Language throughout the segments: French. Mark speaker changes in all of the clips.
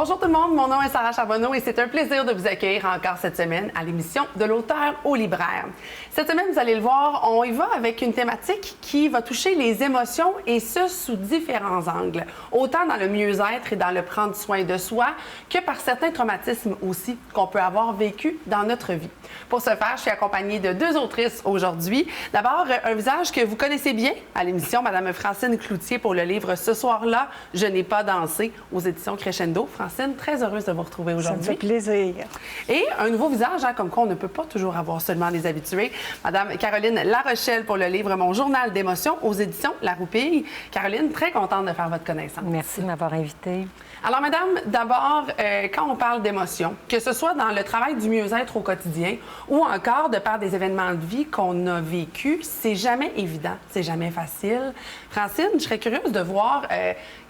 Speaker 1: Bonjour tout le monde, mon nom est Sarah Charbonneau et c'est un plaisir de vous accueillir encore cette semaine à l'émission de l'auteur au libraire. Cette semaine, vous allez le voir, on y va avec une thématique qui va toucher les émotions et ce, sous différents angles. Autant dans le mieux-être et dans le prendre soin de soi que par certains traumatismes aussi qu'on peut avoir vécu dans notre vie. Pour ce faire, je suis accompagnée de deux autrices aujourd'hui. D'abord, un visage que vous connaissez bien à l'émission, Madame Francine Cloutier pour le livre « Ce soir-là, je n'ai pas dansé » aux éditions Crescendo. Francine, très heureuse de vous retrouver aujourd'hui.
Speaker 2: Ça me fait plaisir.
Speaker 1: Et un nouveau visage, comme quoi on ne peut pas toujours avoir seulement des habitués. Madame Caroline Larochelle pour le livre « Mon journal d'émotions » aux éditions La Roupille. Caroline, très contente de faire votre connaissance.
Speaker 3: Merci de m'avoir invitée.
Speaker 1: Alors, madame, d'abord, quand on parle d'émotions, que ce soit dans le travail du mieux-être au quotidien ou encore de par des événements de vie qu'on a vécus, c'est jamais évident, c'est jamais facile. Francine, je serais curieuse de voir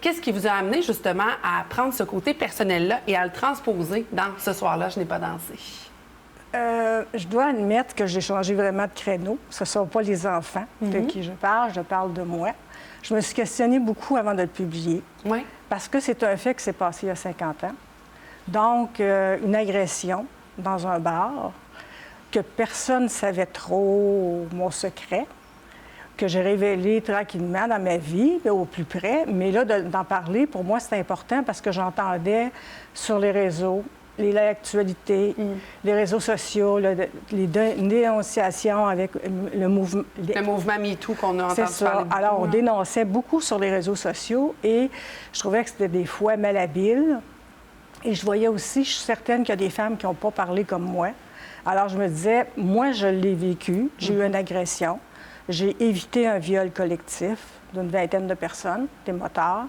Speaker 1: qu'est-ce qui vous a amené justement à prendre ce côté personnel-là et à le transposer dans « Ce soir-là, je n'ai pas dansé ».
Speaker 2: Je dois admettre que j'ai changé vraiment de créneau. Ce ne sont pas les enfants de qui je parle de moi. Je me suis questionnée beaucoup avant de le publier.
Speaker 1: Oui.
Speaker 2: Parce que c'est un fait qui s'est passé il y a 50 ans. Donc, une agression dans un bar, que personne ne savait trop mon secret, que j'ai révélé tranquillement dans ma vie, au plus près. Mais là, d'en parler, pour moi, c'est important parce que j'entendais sur les réseaux, l'actualité, les réseaux sociaux, les dénonciations avec le mouvement...
Speaker 1: Le mouvement MeToo qu'on a entendu parler.
Speaker 2: C'est ça. Alors, on dénonçait beaucoup sur les réseaux sociaux et je trouvais que c'était des fois malhabile. Et je voyais aussi, je suis certaine qu'il y a des femmes qui n'ont pas parlé comme moi. Alors, je me disais, moi, je l'ai vécu, j'ai eu une agression, j'ai évité un viol collectif d'une vingtaine de personnes, des motards,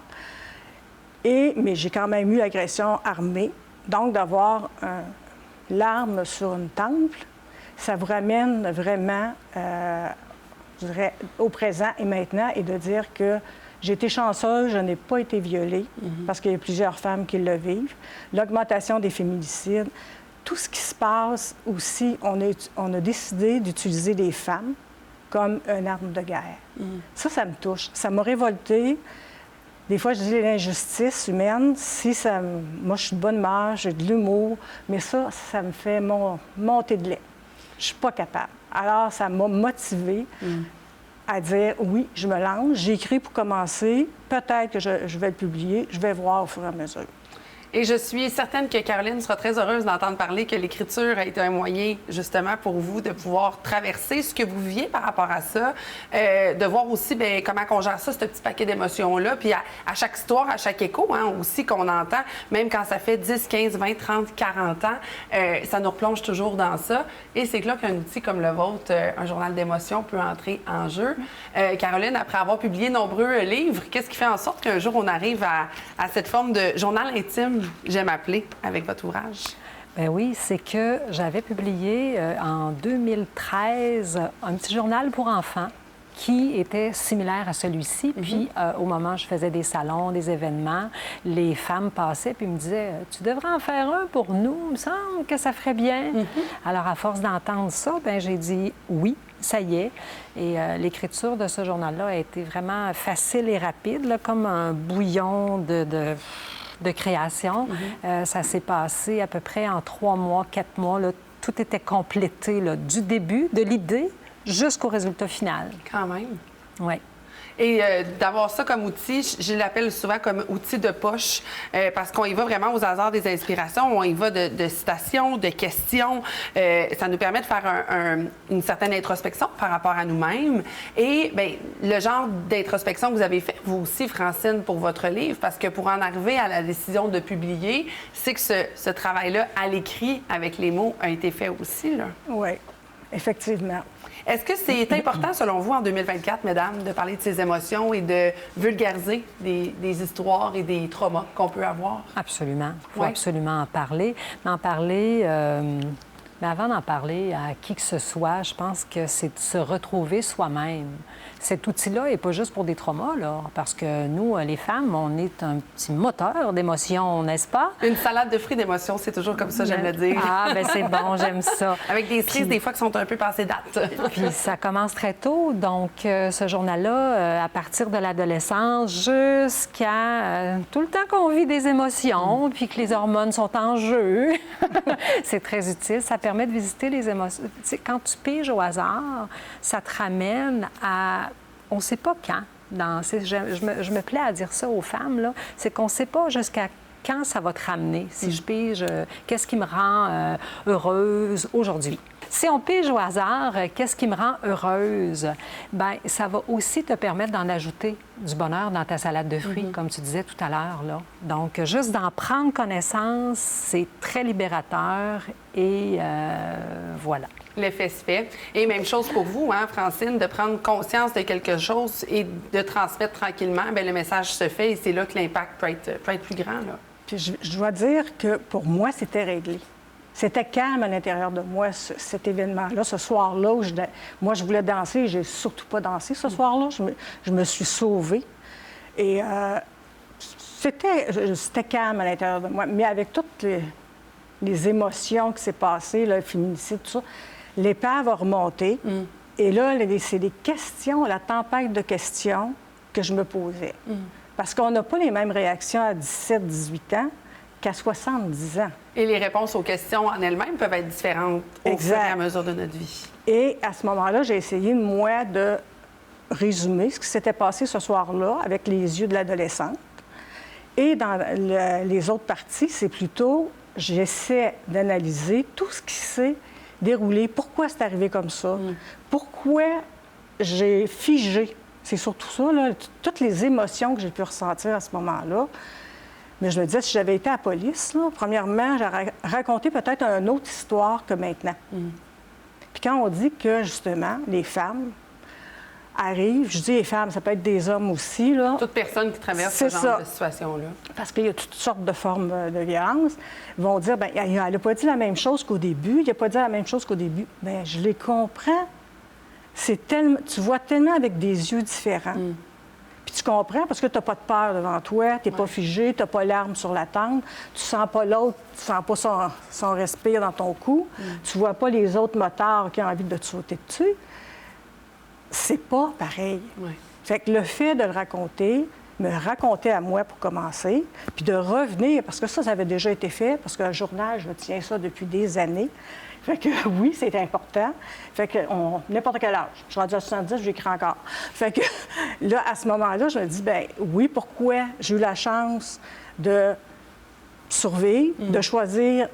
Speaker 2: mais j'ai quand même eu l'agression armée. Donc, d'avoir l'arme sur une temple, ça vous ramène vraiment, je dirais, au présent et maintenant, et de dire que j'ai été chanceuse, je n'ai pas été violée, parce qu'il y a plusieurs femmes qui le vivent. L'augmentation des féminicides, tout ce qui se passe aussi, on a décidé d'utiliser les femmes comme une arme de guerre. Ça me touche. Ça m'a révoltée. Des fois, je dis l'injustice humaine, moi, je suis de bonne humeur, j'ai de l'humour, mais ça me fait monter de lait. Je suis pas capable. Alors, ça m'a motivée à dire, oui, je me lance, j'ai écrit pour commencer, peut-être que je vais le publier, je vais voir au fur et à mesure.
Speaker 1: Et je suis certaine que Caroline sera très heureuse d'entendre parler que l'écriture a été un moyen, justement, pour vous de pouvoir traverser ce que vous viviez par rapport à ça, de voir aussi comment on gère ça, ce petit paquet d'émotions-là. Puis à chaque histoire, à chaque écho aussi qu'on entend, même quand ça fait 10, 15, 20, 30, 40 ans, ça nous replonge toujours dans ça. Et c'est là qu'un outil comme le vôtre, un journal d'émotions, peut entrer en jeu. Caroline, après avoir publié nombreux livres, qu'est-ce qui fait en sorte qu'un jour on arrive à cette forme de journal intime, j'aime appeler, avec votre ouvrage?
Speaker 3: Bien oui, c'est que j'avais publié en 2013 un petit journal pour enfants qui était similaire à celui-ci. Puis, au moment où je faisais des salons, des événements, les femmes passaient puis me disaient « Tu devrais en faire un pour nous, il me semble que ça ferait bien. Alors, à force d'entendre ça, bien, j'ai dit « Oui, ça y est ». Et l'écriture de ce journal-là a été vraiment facile et rapide, là, comme un bouillon de création. Ça s'est passé à peu près en 3 mois, 4 mois. Là, tout était complété là, du début, de l'idée, jusqu'au résultat final.
Speaker 1: Quand même.
Speaker 3: Oui.
Speaker 1: Et d'avoir ça comme outil, je l'appelle souvent comme outil de poche, parce qu'on y va vraiment aux hasards des inspirations, on y va de citations, de questions. Ça nous permet de faire une certaine introspection par rapport à nous-mêmes. Et bien, le genre d'introspection que vous avez fait, vous aussi, Francine, pour votre livre, parce que pour en arriver à la décision de publier, c'est que ce travail-là, à l'écrit, avec les mots, a été fait aussi, là.
Speaker 2: Oui, effectivement.
Speaker 1: Est-ce que c'est important, selon vous, en 2024, mesdames, de parler de ces émotions et de vulgariser des histoires et des traumas qu'on peut avoir?
Speaker 3: Absolument. Il faut
Speaker 1: Oui.
Speaker 3: absolument en parler. Mais en parler Mais avant d'en parler à qui que ce soit, je pense que c'est de se retrouver soi-même. Cet outil-là n'est pas juste pour des traumas, là, parce que nous, les femmes, on est un petit moteur d'émotions, n'est-ce pas?
Speaker 1: Une salade de fruits d'émotions, c'est toujours comme ça, j'aime le dire.
Speaker 3: Ah, bien c'est bon, j'aime ça.
Speaker 1: Avec des cerises, des fois, qui sont un peu passées date.
Speaker 3: Puis ça commence très tôt, donc ce journal-là, à partir de l'adolescence jusqu'à tout le temps qu'on vit des émotions, puis que les hormones sont en jeu, c'est très utile. Ça permet de visiter les émotions. Tu sais, quand tu piges au hasard, ça te ramène à... On ne sait pas quand. Je me plais à dire ça aux femmes, là. C'est qu'on ne sait pas jusqu'à quand ça va te ramener. Si je pige, qu'est-ce qui me rend heureuse aujourd'hui? Si on pige au hasard, qu'est-ce qui me rend heureuse? Bien, ça va aussi te permettre d'en ajouter du bonheur dans ta salade de fruits, comme tu disais tout à l'heure, là. Donc, juste d'en prendre connaissance, c'est très libérateur et voilà.
Speaker 1: L'effet se fait. Et même chose pour vous, hein, Francine, de prendre conscience de quelque chose et de transmettre tranquillement, bien, le message se fait et c'est là que l'impact peut être plus grand, là.
Speaker 2: Puis je dois dire que pour moi, c'était réglé. C'était calme à l'intérieur de moi, cet événement-là, ce soir-là, où moi, je voulais danser et je n'ai surtout pas dansé ce soir-là. Je me suis sauvée. Et c'était calme à l'intérieur de moi. Mais avec toutes les émotions qui s'est passées, le féminicide, tout ça, l'épave a remonté. Et là, c'est des questions, la tempête de questions que je me posais. Parce qu'on n'a pas les mêmes réactions à 17, 18 ans qu'à 70 ans.
Speaker 1: Et les réponses aux questions en elles-mêmes peuvent être différentes au fur et à mesure de notre vie.
Speaker 2: Et à ce moment-là, j'ai essayé, moi, de résumer ce qui s'était passé ce soir-là avec les yeux de l'adolescente. Et dans les autres parties, c'est plutôt, j'essaie d'analyser tout ce qui s'est déroulé, pourquoi c'est arrivé comme ça, pourquoi j'ai figé. C'est surtout ça, là, toutes les émotions que j'ai pu ressentir à ce moment-là. Mais je me disais, si j'avais été à la police, là, premièrement, j'aurais raconté peut-être une autre histoire que maintenant. Puis quand on dit que, justement, les femmes arrivent, je dis les femmes, ça peut être des hommes aussi, là.
Speaker 1: Toute personne qui traverse ce genre de situation-là. Parce
Speaker 2: qu'il y a toutes sortes de formes de violence. Ils vont dire, bien, elle n'a pas dit la même chose qu'au début, il n'a pas dit la même chose qu'au début. Bien, je les comprends. Tu vois tellement avec des yeux différents. Puis tu comprends parce que tu n'as pas de peur devant toi, tu n'es pas figé, tu n'as pas l'arme sur la tempe, tu sens pas l'autre, tu sens pas son respire dans ton cou, tu vois pas les autres motards qui ont envie de te sauter dessus. C'est pas pareil. Fait que le fait de le raconter, me raconter à moi pour commencer, puis de revenir, parce que ça avait déjà été fait, parce qu'un journal, je tiens ça depuis des années. Fait que oui, c'est important. Fait que n'importe quel âge. Je suis rendue à 70, j'écris encore. Fait que là, à ce moment-là, je me dis, bien oui, pourquoi j'ai eu la chance de survivre, de choisir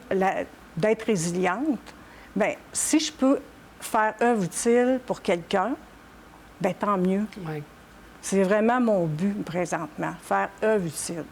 Speaker 2: d'être résiliente? Bien, si je peux faire œuvre utile pour quelqu'un, bien tant mieux. C'est vraiment mon but présentement, faire œuvre utile.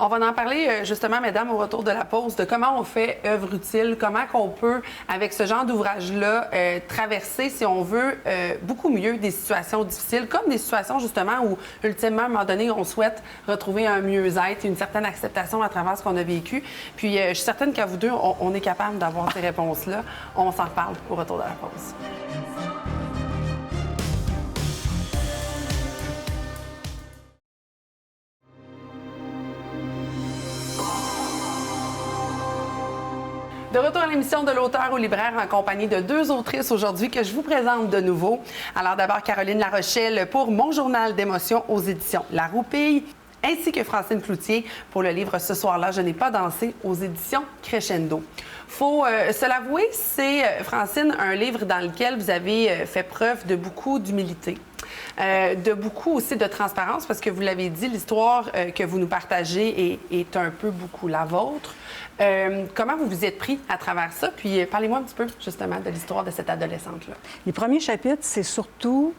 Speaker 1: On va en parler justement, mesdames, au retour de la pause, de comment on fait œuvre utile, comment qu'on peut, avec ce genre d'ouvrage-là, traverser, si on veut, beaucoup mieux des situations difficiles, comme des situations justement où, ultimement, à un moment donné, on souhaite retrouver un mieux-être, une certaine acceptation à travers ce qu'on a vécu. Puis, je suis certaine qu'à vous deux, on est capable d'avoir ces réponses-là. On s'en reparle au retour de la pause. De retour à l'émission de l'auteur au libraire en compagnie de deux autrices aujourd'hui que je vous présente de nouveau. Alors d'abord, Caroline Larochelle pour Mon journal d'émotions aux éditions La Roupille, ainsi que Francine Cloutier pour le livre Ce soir-là, je n'ai pas dansé aux éditions Crescendo. Faut se l'avouer, c'est, Francine, un livre dans lequel vous avez fait preuve de beaucoup d'humilité. De beaucoup aussi de transparence, parce que vous l'avez dit, l'histoire que vous nous partagez est un peu beaucoup la vôtre. Comment vous vous êtes pris à travers ça? Puis parlez-moi un petit peu, justement, de l'histoire de cette adolescente-là.
Speaker 2: Les premiers chapitres, c'est surtout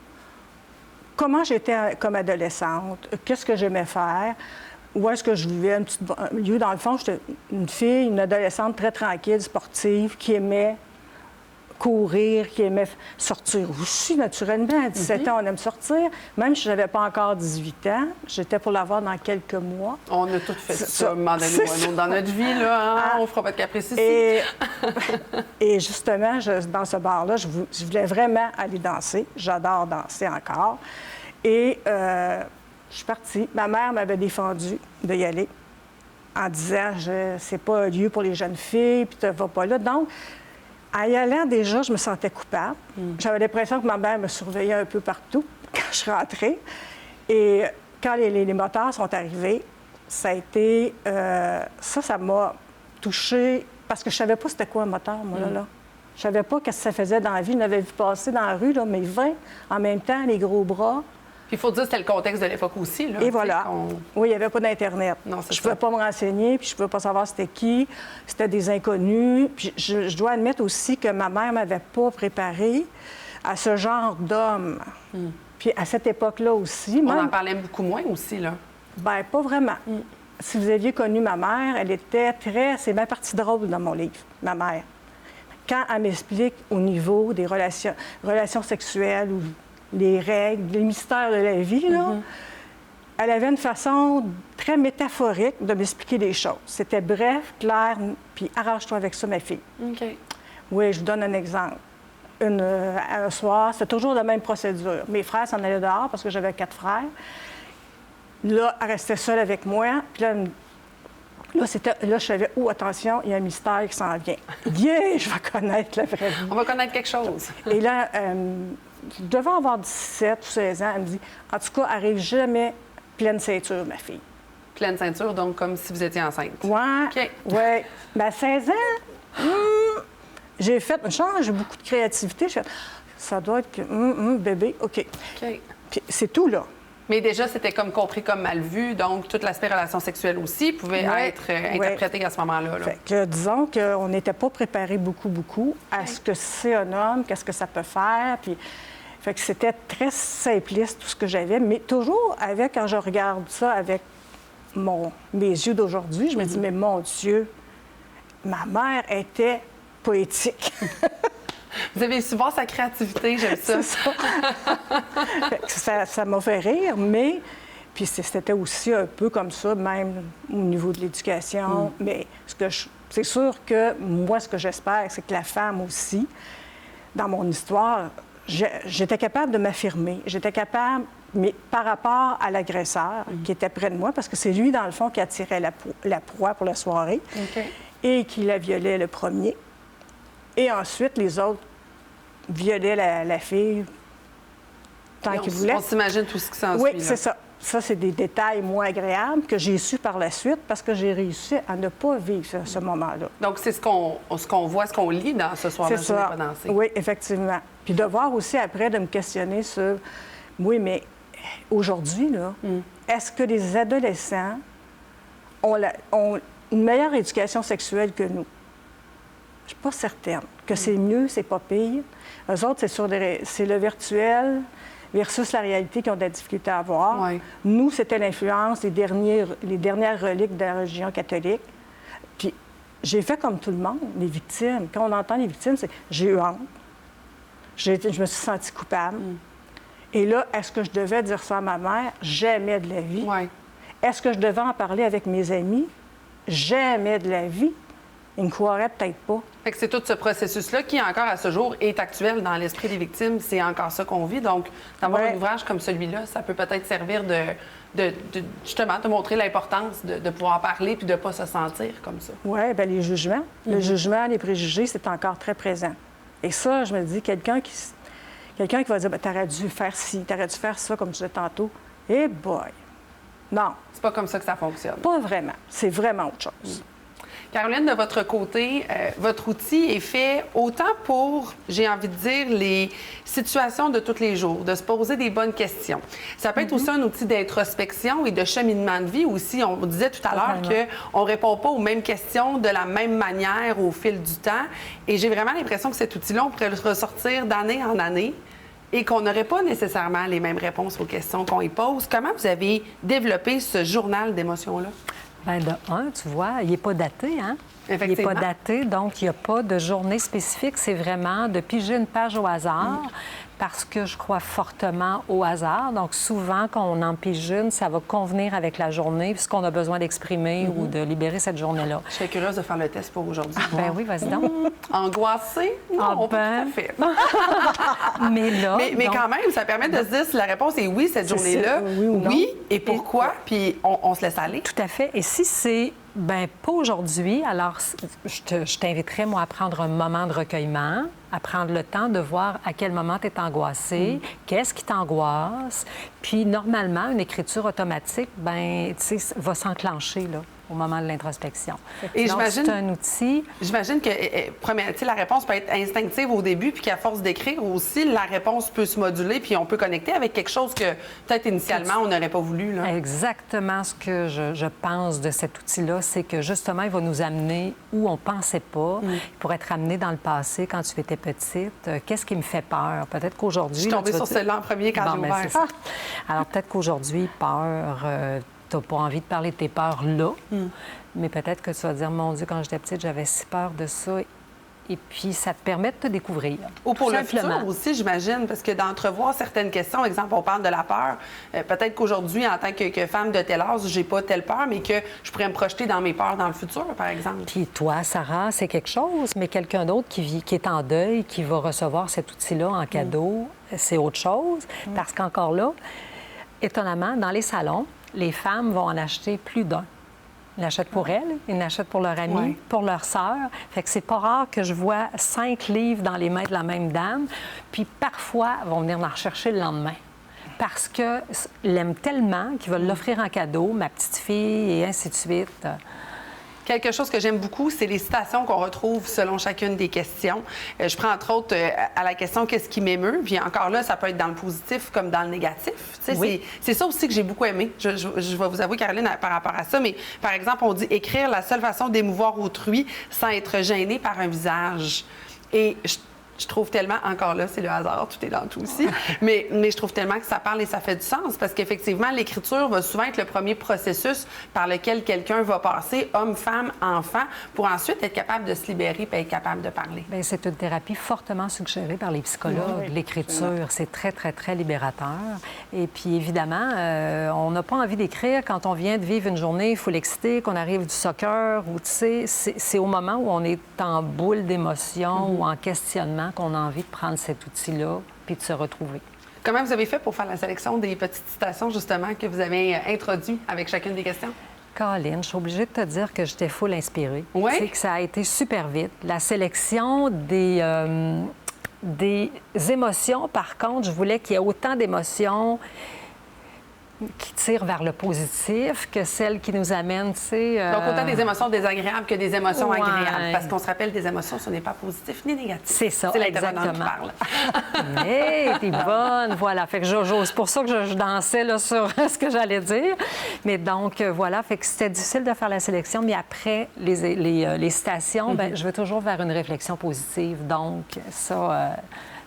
Speaker 2: comment j'étais comme adolescente, qu'est-ce que j'aimais faire, où est-ce que je vivais, un petit lieu. Dans le fond, j'étais une fille, une adolescente très tranquille, sportive, qui aimait courir, qui aimait sortir aussi, naturellement. À 17 ans, on aime sortir. Même si je n'avais pas encore 18 ans, j'étais pour l'avoir dans quelques mois.
Speaker 1: On a tous fait ça, à un moment donné ou un autre dans notre vie, là. Hein? On ne fera pas de caprice ici.
Speaker 2: Et justement, dans ce bar-là, je voulais vraiment aller danser. J'adore danser encore. Et je suis partie. Ma mère m'avait défendu d'y aller en disant c'est pas un lieu pour les jeunes filles, puis tu ne vas pas là. Donc, en y allant, déjà, je me sentais coupable. J'avais l'impression que ma mère me surveillait un peu partout quand je rentrais. Et quand les moteurs sont arrivés, ça a été... ça m'a touchée parce que je savais pas c'était quoi un moteur, moi, là. Je savais pas ce que ça faisait dans la vie. Je l'avais vu passer dans la rue, là, mes 20, en même temps, les gros bras.
Speaker 1: Puis il faut dire que c'était le contexte de l'époque aussi, là.
Speaker 2: Et voilà. Oui, il n'y avait pas d'Internet.
Speaker 1: Non, c'est
Speaker 2: je ne pouvais pas me renseigner, puis je ne pouvais pas savoir c'était qui. C'était des inconnus. Puis je dois admettre aussi que ma mère ne m'avait pas préparée à ce genre d'homme. Puis à cette époque-là aussi...
Speaker 1: On en parlait beaucoup moins aussi, là.
Speaker 2: Bien, pas vraiment. Si vous aviez connu ma mère, elle était très... C'est ma partie drôle dans mon livre, ma mère. Quand elle m'explique au niveau des relations sexuelles ou les règles, les mystères de la vie, là, elle avait une façon très métaphorique de m'expliquer les choses. C'était bref, clair, puis arrange-toi avec ça, ma fille.
Speaker 1: OK.
Speaker 2: Oui, je vous donne un exemple. Un soir, c'était toujours la même procédure. Mes frères s'en allaient dehors parce que j'avais 4 frères. Là, elle restait seule avec moi. Puis là, je savais, attention, il y a un mystère qui s'en vient. Yeah, je vais connaître la vraie vie.
Speaker 1: On va connaître quelque chose.
Speaker 2: Et là, je devais avoir 17 ou 16 ans. Elle me dit, en tout cas, arrive jamais pleine ceinture, ma fille.
Speaker 1: Pleine ceinture, donc comme si vous étiez enceinte.
Speaker 2: Oui.
Speaker 1: OK.
Speaker 2: Oui. Bien, 16 ans, j'ai fait une chance, j'ai beaucoup de créativité. Je fais, ça doit être que, bébé, OK.
Speaker 1: OK.
Speaker 2: Puis c'est tout, là.
Speaker 1: Mais déjà, c'était comme compris comme mal vu, donc tout l'aspect relation sexuelle aussi pouvait être interprété à ce moment-là. Là.
Speaker 2: Fait que, disons qu'on n'était pas préparé beaucoup à ce que c'est un homme, qu'est-ce que ça peut faire. Puis, fait que c'était très simpliste tout ce que j'avais, mais toujours avec, quand je regarde ça avec mes yeux d'aujourd'hui, je me dis, mais mon Dieu, ma mère était poétique.
Speaker 1: Vous avez su voir sa créativité, j'aime ça.
Speaker 2: Ça m'a fait rire, mais puis c'était aussi un peu comme ça, même au niveau de l'éducation. Mais c'est sûr que moi, ce que j'espère, c'est que la femme aussi, dans mon histoire, j'étais capable de m'affirmer. J'étais capable, mais par rapport à l'agresseur qui était près de moi, parce que c'est lui, dans le fond, qui attirait la proie pour la soirée et qui la violait le premier. Et ensuite, les autres violaient la fille tant qu'ils voulaient.
Speaker 1: On s'imagine tout ce qui s'ensuit.
Speaker 2: Oui, c'est ça. Ça, c'est des détails moins agréables que j'ai su par la suite parce que j'ai réussi à ne pas vivre ce moment-là.
Speaker 1: Donc, c'est ce qu'on voit, ce qu'on lit dans ce soir-là, je n'ai pas dansé.
Speaker 2: Oui, effectivement. Puis de voir aussi après, de me questionner sur, oui, mais aujourd'hui, là, est-ce que les adolescents ont une meilleure éducation sexuelle que nous? Je suis pas certaine que c'est mieux, c'est pas pire. Eux autres, c'est le virtuel versus la réalité qu'ils ont de la difficulté à avoir.
Speaker 1: Ouais.
Speaker 2: Nous, c'était l'influence, les dernières reliques de la religion catholique. Puis j'ai fait comme tout le monde, les victimes. Quand on entend les victimes, c'est j'ai eu honte. Je me suis sentie coupable. Et là, est-ce que je devais dire ça à ma mère? Jamais de la vie.
Speaker 1: Ouais.
Speaker 2: Est-ce que je devais en parler avec mes amis? Jamais de la vie. Ils ne croiraient peut-être pas.
Speaker 1: Fait que c'est tout ce processus-là qui, encore à ce jour, est actuel dans l'esprit des victimes. C'est encore ça qu'on vit. Donc, d'avoir un ouvrage comme celui-là, ça peut peut-être servir justement, de montrer l'importance de pouvoir parler puis de ne pas se sentir comme ça.
Speaker 2: Oui, bien les jugements. Le jugement, les préjugés, c'est encore très présent. Et ça, je me dis, quelqu'un qui va dire, tu aurais dû faire ci, tu aurais dû faire ça, comme je disais tantôt. Eh boy! Non.
Speaker 1: C'est pas comme ça que ça fonctionne.
Speaker 2: Pas vraiment. C'est vraiment autre chose.
Speaker 1: Caroline, de votre côté, votre outil est fait autant pour, j'ai envie de dire, les situations de tous les jours, de se poser des bonnes questions. Ça peut être aussi un outil d'introspection et de cheminement de vie aussi. On disait tout à l'heure qu'on ne répond pas aux mêmes questions de la même manière au fil du temps. Et j'ai vraiment l'impression que cet outil-là, on pourrait le ressortir d'année en année et qu'on n'aurait pas nécessairement les mêmes réponses aux questions qu'on y pose. Comment vous avez développé ce journal d'émotions-là?
Speaker 3: Bien, de un, tu vois, il n'est pas daté, hein? Il n'est
Speaker 1: Effectivement.
Speaker 3: pas daté, donc il n'y a pas de journée spécifique. C'est vraiment de piger une page au hasard. Parce que je crois fortement au hasard. Donc, souvent, quand on en pige une, ça va convenir avec la journée, puisqu'on a besoin d'exprimer ou de libérer cette journée-là.
Speaker 1: Je serais curieuse de faire le test pour aujourd'hui.
Speaker 3: Ben oui, vas-y donc.
Speaker 1: Angoissée? Non, pas tout à fait.
Speaker 3: Mais là...
Speaker 1: Mais
Speaker 3: donc,
Speaker 1: quand même, ça permet de se dire si la réponse est oui cette
Speaker 2: C'est
Speaker 1: journée-là,
Speaker 2: ça, oui ou non.
Speaker 1: oui, et pourquoi, puis on se laisse aller.
Speaker 3: Tout à fait. Et si c'est, ben pas aujourd'hui, alors je t'inviterais, moi, à prendre un moment de recueillement, à prendre le temps de voir à quel moment tu es angoissé, qu'est-ce qui t'angoisse. Puis, normalement, une écriture automatique, ben tu sais, va s'enclencher, là, au moment de l'introspection.
Speaker 1: Et
Speaker 3: donc,
Speaker 1: j'imagine-
Speaker 3: c'est un outil...
Speaker 1: J'imagine que tu sais, la réponse peut être instinctive au début, puis qu'à force d'écrire aussi, la réponse peut se moduler, puis on peut connecter avec quelque chose que peut-être initialement on n'aurait pas voulu. Là.
Speaker 3: Exactement ce que je pense de cet outil-là, c'est que justement, il va nous amener où on ne pensait pas. Il pourrait être amené dans le passé quand tu étais petite. Qu'est-ce qui me fait peur? Peut-être qu'aujourd'hui...
Speaker 1: Je suis tombée sur celle-là en premier quand j'ai
Speaker 3: ben,
Speaker 1: ouvert.
Speaker 3: c'est ça. Alors, peut-être qu'aujourd'hui, peur, tu n'as pas envie de parler de tes peurs là, mais peut-être que tu vas dire, mon Dieu, quand j'étais petite, j'avais si peur de ça. Et puis, ça te permet de te découvrir.
Speaker 1: Ou pour
Speaker 3: tout
Speaker 1: le
Speaker 3: simplement.
Speaker 1: futur aussi, j'imagine, parce que d'entrevoir certaines questions, exemple, on parle de la peur, peut-être qu'aujourd'hui, en tant que femme de tel âge, j'ai pas telle peur, mais que je pourrais me projeter dans mes peurs dans le futur, par exemple.
Speaker 3: Puis toi, Sarah, c'est quelque chose, mais quelqu'un d'autre qui est en deuil, qui va recevoir cet outil-là en cadeau, c'est autre chose. Parce qu'encore là, étonnamment, dans les salons, les femmes vont en acheter plus d'un. Ils l'achètent pour elles, ils l'achètent pour leur ami,
Speaker 1: Ouais.
Speaker 3: pour leur sœur. Fait que c'est pas rare que je vois 5 livres dans les mains de la même dame, puis parfois, elles vont venir en rechercher le lendemain. Parce qu'elles l'aiment tellement qu'ils veulent l'offrir en cadeau, ma petite fille, et ainsi de suite.
Speaker 1: Quelque chose que j'aime beaucoup, c'est les citations qu'on retrouve selon chacune des questions. Je prends entre autres à la question « Qu'est-ce qui m'émeut? » Puis encore là, ça peut être dans le positif comme dans le négatif. Tu sais,
Speaker 3: Oui.
Speaker 1: c'est ça aussi que j'ai beaucoup aimé. Je vais vous avouer, Caroline, par rapport à ça, mais par exemple, on dit « Écrire la seule façon d'émouvoir autrui sans être gêné par un visage. » Et je trouve tellement, encore là, c'est le hasard, tout est dans tout aussi, mais je trouve tellement que ça parle et ça fait du sens parce qu'effectivement, l'écriture va souvent être le premier processus par lequel quelqu'un va passer, homme, femme, enfant, pour ensuite être capable de se libérer et être capable de parler.
Speaker 3: Bien, c'est une thérapie fortement suggérée par les psychologues.
Speaker 2: Oui,
Speaker 3: L'écriture, c'est très, très, très libérateur. Et puis, évidemment, on n'a pas envie d'écrire quand on vient de vivre une journée full excitée, qu'on arrive du soccer, ou tu sais, c'est au moment où on est en boule d'émotion ou en questionnement qu'on a envie de prendre cet outil-là puis de se retrouver.
Speaker 1: Comment vous avez fait pour faire la sélection des petites citations, justement, que vous avez introduites avec chacune des questions?
Speaker 3: Colin, je suis obligée de te dire que j'étais full inspirée.
Speaker 1: Oui?
Speaker 3: Tu sais que ça a été super vite. La sélection des émotions, par contre, je voulais qu'il y ait autant d'émotions qui tirent vers le positif que celles qui nous amènent, tu sais...
Speaker 1: Donc, autant des émotions désagréables que des émotions
Speaker 3: Ouais.
Speaker 1: agréables. Parce qu'on se rappelle, des émotions, ce n'est pas positif ni négatif.
Speaker 3: C'est ça,
Speaker 1: C'est l'intervenant qui
Speaker 3: exactement.
Speaker 1: parle.
Speaker 3: Hey, t'es bonne, voilà. Fait que c'est pour ça que je dansais là, sur ce que j'allais dire. Mais donc, voilà, fait que c'était difficile de faire la sélection. Mais après les citations, ben, je vais toujours vers une réflexion positive. Donc, ça,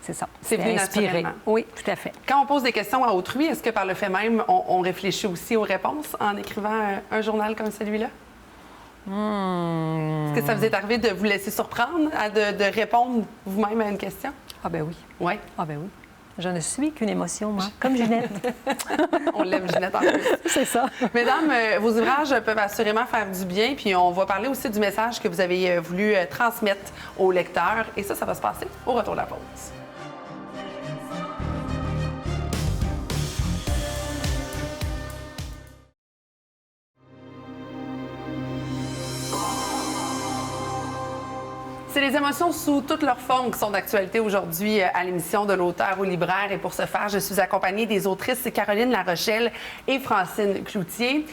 Speaker 3: c'est ça.
Speaker 1: C'est
Speaker 3: C'était
Speaker 1: venu
Speaker 3: inspiré.
Speaker 1: naturellement.
Speaker 3: Oui, tout à fait.
Speaker 1: Quand on pose des questions à autrui, est-ce que par le fait même, on réfléchit aussi aux réponses en écrivant un journal comme celui-là? Est-ce que ça vous est arrivé de vous laisser surprendre, de répondre vous-même à une question?
Speaker 3: Ah ben oui.
Speaker 1: Oui.
Speaker 3: Ah ben oui. Je ne suis qu'une émotion, moi, comme Ginette.
Speaker 1: On l'aime, Ginette, en plus.
Speaker 3: C'est ça.
Speaker 1: Mesdames, vos ouvrages peuvent assurément faire du bien, puis on va parler aussi du message que vous avez voulu transmettre aux lecteurs. Et ça va se passer au retour de la pause. C'est les émotions sous toutes leurs formes qui sont d'actualité aujourd'hui à l'émission de l'auteur au libraire. Et pour ce faire, je suis accompagnée des autrices Caroline Larochelle et Francine Cloutier.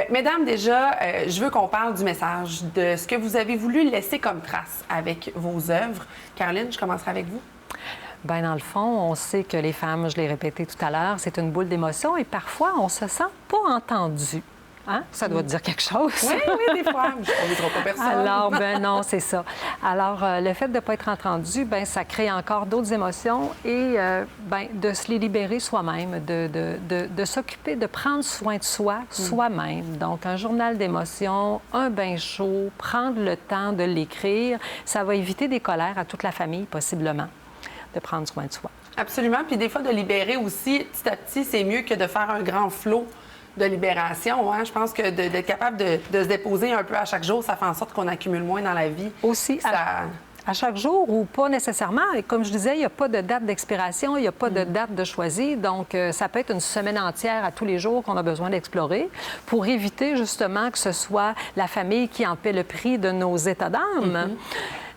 Speaker 1: Mesdames, déjà, je veux qu'on parle du message, de ce que vous avez voulu laisser comme trace avec vos œuvres. Caroline, je commencerai avec vous.
Speaker 3: Bien, dans le fond, on sait que les femmes, je l'ai répété tout à l'heure, c'est une boule d'émotions et parfois, on se sent pas entendu. Hein? Ça doit te dire quelque chose.
Speaker 1: Oui, des fois. Je ne convaincrai pas personne.
Speaker 3: Alors, non, c'est ça. Alors, le fait de ne pas être entendu, ça crée encore d'autres émotions et de se les libérer soi-même, de s'occuper, de prendre soin de soi, soi-même. Donc, un journal d'émotions, un bain chaud, prendre le temps de l'écrire, ça va éviter des colères à toute la famille, possiblement, de prendre soin de soi.
Speaker 1: Absolument. Puis des fois, de libérer aussi, petit à petit, c'est mieux que de faire un grand flot de libération. Hein? Je pense que d'être capable de se déposer un peu à chaque jour, ça fait en sorte qu'on accumule moins dans la vie.
Speaker 3: Aussi, à chaque jour ou pas nécessairement. Et comme je disais, il n'y a pas de date d'expiration, il n'y a pas de date de choisir. Donc, ça peut être une semaine entière à tous les jours qu'on a besoin d'explorer pour éviter justement que ce soit la famille qui en paie le prix de nos états d'âme.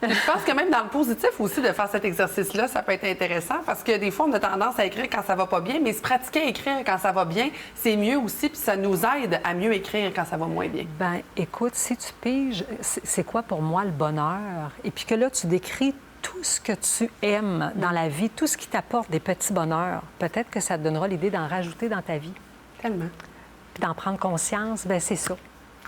Speaker 1: Je pense que même dans le positif aussi de faire cet exercice-là, ça peut être intéressant parce que des fois, on a tendance à écrire quand ça va pas bien, mais se pratiquer à écrire quand ça va bien, c'est mieux aussi, puis ça nous aide à mieux écrire quand ça va moins bien.
Speaker 3: Bien, écoute, si tu piges, c'est quoi pour moi le bonheur? Et puis que là, tu décris tout ce que tu aimes dans la vie, tout ce qui t'apporte des petits bonheurs, peut-être que ça te donnera l'idée d'en rajouter dans ta vie.
Speaker 1: Tellement.
Speaker 3: Puis d'en prendre conscience, bien, c'est ça.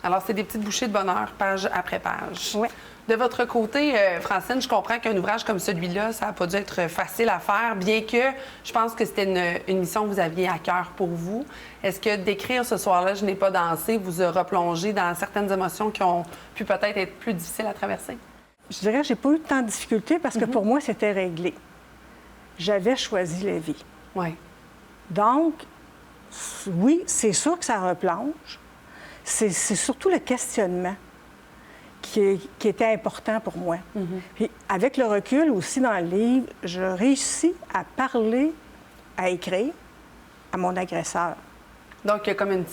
Speaker 1: Alors, c'est des petites bouchées de bonheur, page après page.
Speaker 3: Oui.
Speaker 1: De votre côté, Francine, je comprends qu'un ouvrage comme celui-là, ça n'a pas dû être facile à faire, bien que je pense que c'était une mission que vous aviez à cœur pour vous. Est-ce que d'écrire ce soir-là, je n'ai pas dansé, vous a replongé dans certaines émotions qui ont pu peut-être être plus difficiles à traverser?
Speaker 2: Je dirais que j'ai pas eu tant de difficultés parce que pour moi, c'était réglé. J'avais choisi la vie.
Speaker 1: Oui.
Speaker 2: Donc, oui, c'est sûr que ça replonge. C'est surtout le questionnement qui était important pour moi. Puis avec le recul aussi dans le livre, je réussis à parler, à écrire à mon agresseur.
Speaker 1: Donc, il y a comme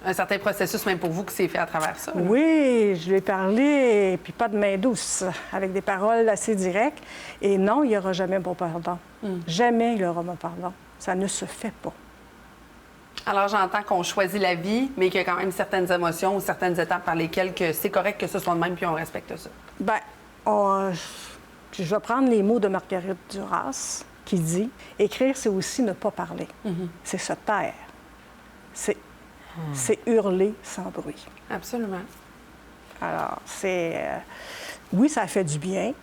Speaker 1: un certain processus même pour vous qui s'est fait à travers ça. Là.
Speaker 2: Oui, je lui ai parlé, et puis pas de main douce, avec des paroles assez directes. Et non, il n'y aura jamais mon pardon. Jamais il y aura mon pardon. Ça ne se fait pas.
Speaker 1: Alors, j'entends qu'on choisit la vie, mais qu'il y a quand même certaines émotions ou certaines étapes par lesquelles que c'est correct que ce soit de même, puis on respecte ça.
Speaker 2: Bien, je vais prendre les mots de Marguerite Duras, qui dit « Écrire, c'est aussi ne pas parler. C'est se taire. C'est hurler sans bruit. »
Speaker 1: Absolument.
Speaker 2: Alors, oui, ça a fait du bien,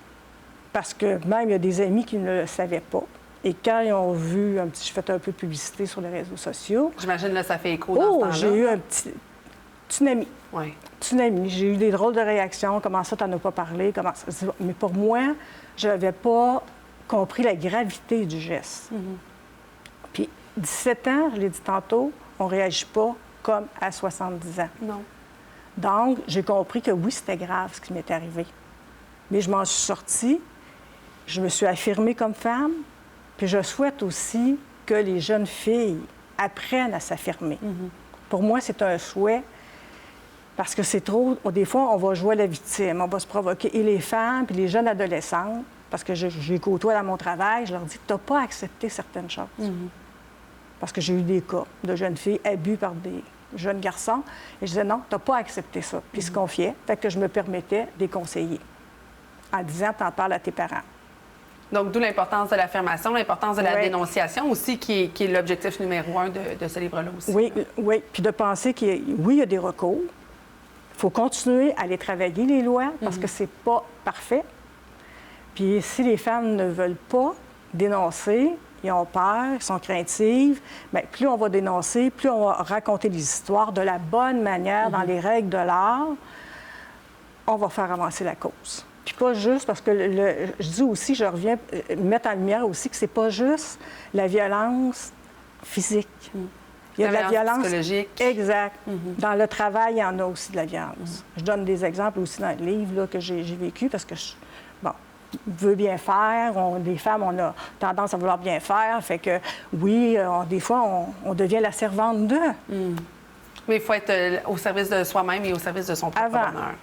Speaker 2: parce que même il y a des amis qui ne le savaient pas. Et quand ils ont vu j'ai fait un peu de publicité sur les réseaux sociaux.
Speaker 1: J'imagine que ça fait écho dans ce temps-là.
Speaker 2: J'ai eu un petit tsunami.
Speaker 1: Oui.
Speaker 2: Tsunami. J'ai eu des drôles de réactions. Comment ça, t'en as pas parlé? Comment ça? Mais pour moi, je n'avais pas compris la gravité du geste. Puis, 17 ans, je l'ai dit tantôt, on ne réagit pas comme à 70 ans.
Speaker 1: Non.
Speaker 2: Donc, j'ai compris que oui, c'était grave ce qui m'est arrivé. Mais je m'en suis sortie. Je me suis affirmée comme femme. Puis je souhaite aussi que les jeunes filles apprennent à s'affirmer. Pour moi, c'est un souhait parce que c'est trop... Des fois, on va jouer la victime, on va se provoquer. Et les femmes, puis les jeunes adolescentes, parce que j'ai côtoie dans mon travail, je leur dis, tu n'as pas accepté certaines choses. Parce que j'ai eu des cas de jeunes filles abus par des jeunes garçons. Et je disais, non, tu n'as pas accepté ça. Puis ils se confiaient. Fait que je me permettais de les conseiller en disant, t'en parles à tes parents.
Speaker 1: Donc, d'où l'importance de l'affirmation, l'importance de la dénonciation aussi, qui est l'objectif numéro 1 de ce livre-là aussi.
Speaker 2: Oui. Puis de penser il y a des recours. Il faut continuer à les travailler, les lois, parce que c'est pas parfait. Puis si les femmes ne veulent pas dénoncer, ils ont peur, ils sont craintives, bien, plus on va dénoncer, plus on va raconter les histoires de la bonne manière, dans les règles de l'art, on va faire avancer la cause. Puis pas juste, parce que je dis aussi, je reviens mettre en lumière aussi que c'est pas juste la violence physique. Il y a de la violence
Speaker 1: psychologique.
Speaker 2: Exact. Dans le travail, il y en a aussi de la violence. Je donne des exemples aussi dans le livre là, que j'ai vécu parce que, veut bien faire. Les femmes, on a tendance à vouloir bien faire. Fait que, oui, des fois, on devient la servante d'eux.
Speaker 1: Mais il faut être au service de soi-même et au service de son propre bonheur.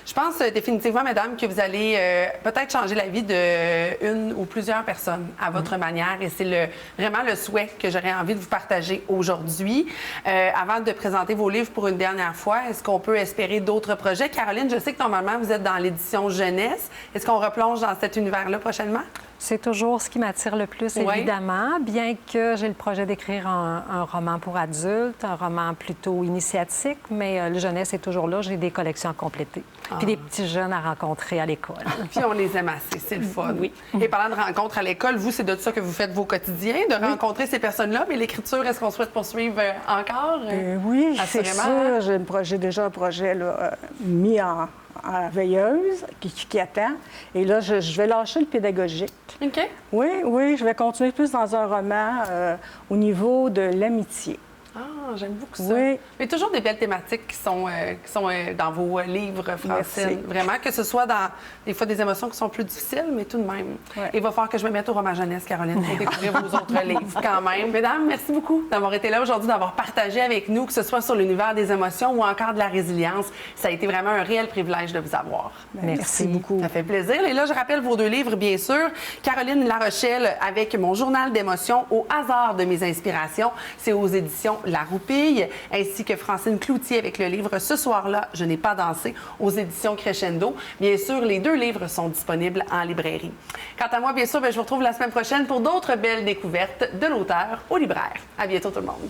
Speaker 1: Je pense définitivement, mesdames, que vous allez peut-être changer la vie d'une ou plusieurs personnes à votre manière. Et c'est vraiment le souhait que j'aurais envie de vous partager aujourd'hui. Avant de présenter vos livres pour une dernière fois, est-ce qu'on peut espérer d'autres projets? Caroline, je sais que normalement, vous êtes dans l'édition jeunesse. Est-ce qu'on replonge dans cet univers-là prochainement?
Speaker 3: C'est toujours ce qui m'attire le plus,
Speaker 1: Oui.
Speaker 3: évidemment, bien que j'ai le projet d'écrire un roman pour adultes, un roman plutôt initiatique, mais le jeunesse est toujours là. J'ai des collections à compléter, puis des petits jeunes à rencontrer à l'école.
Speaker 1: Puis on les aime assez, c'est le fun.
Speaker 3: Oui.
Speaker 1: Et parlant de rencontres à l'école, vous, c'est de ça que vous faites vos quotidiens, de rencontrer ces personnes-là. Mais l'écriture, est-ce qu'on souhaite poursuivre encore?
Speaker 2: Oui, c'est
Speaker 1: Assurément.
Speaker 2: ça. J'ai déjà un projet là, mis en veilleuse qui attend. Et là, je vais lâcher le pédagogique.
Speaker 1: OK.
Speaker 2: Oui, je vais continuer plus dans un roman au niveau de l'amitié.
Speaker 1: Ah, j'aime beaucoup ça.
Speaker 2: Oui.
Speaker 1: Mais toujours des belles thématiques qui sont dans vos livres, Francine.
Speaker 2: Merci.
Speaker 1: Vraiment, que ce soit dans des fois des émotions qui sont plus difficiles, mais tout de même.
Speaker 2: Ouais.
Speaker 1: Il va falloir que je me mette au roman jeunesse, Caroline, pour découvrir vos autres livres quand même. Mesdames, merci beaucoup d'avoir été là aujourd'hui, d'avoir partagé avec nous, que ce soit sur l'univers des émotions ou encore de la résilience. Ça a été vraiment un réel privilège de vous avoir.
Speaker 2: Merci beaucoup.
Speaker 1: Ça fait plaisir. Et là, je rappelle vos deux livres, bien sûr. Caroline Larochelle avec mon journal d'émotions au hasard de mes inspirations. C'est aux éditions La Roupille, ainsi que Francine Cloutier avec le livre Ce soir-là, je n'ai pas dansé aux éditions Crescendo. Bien sûr, les deux livres sont disponibles en librairie. Quant à moi, bien sûr, je vous retrouve la semaine prochaine pour d'autres belles découvertes de l'auteur au libraire. À bientôt tout le monde.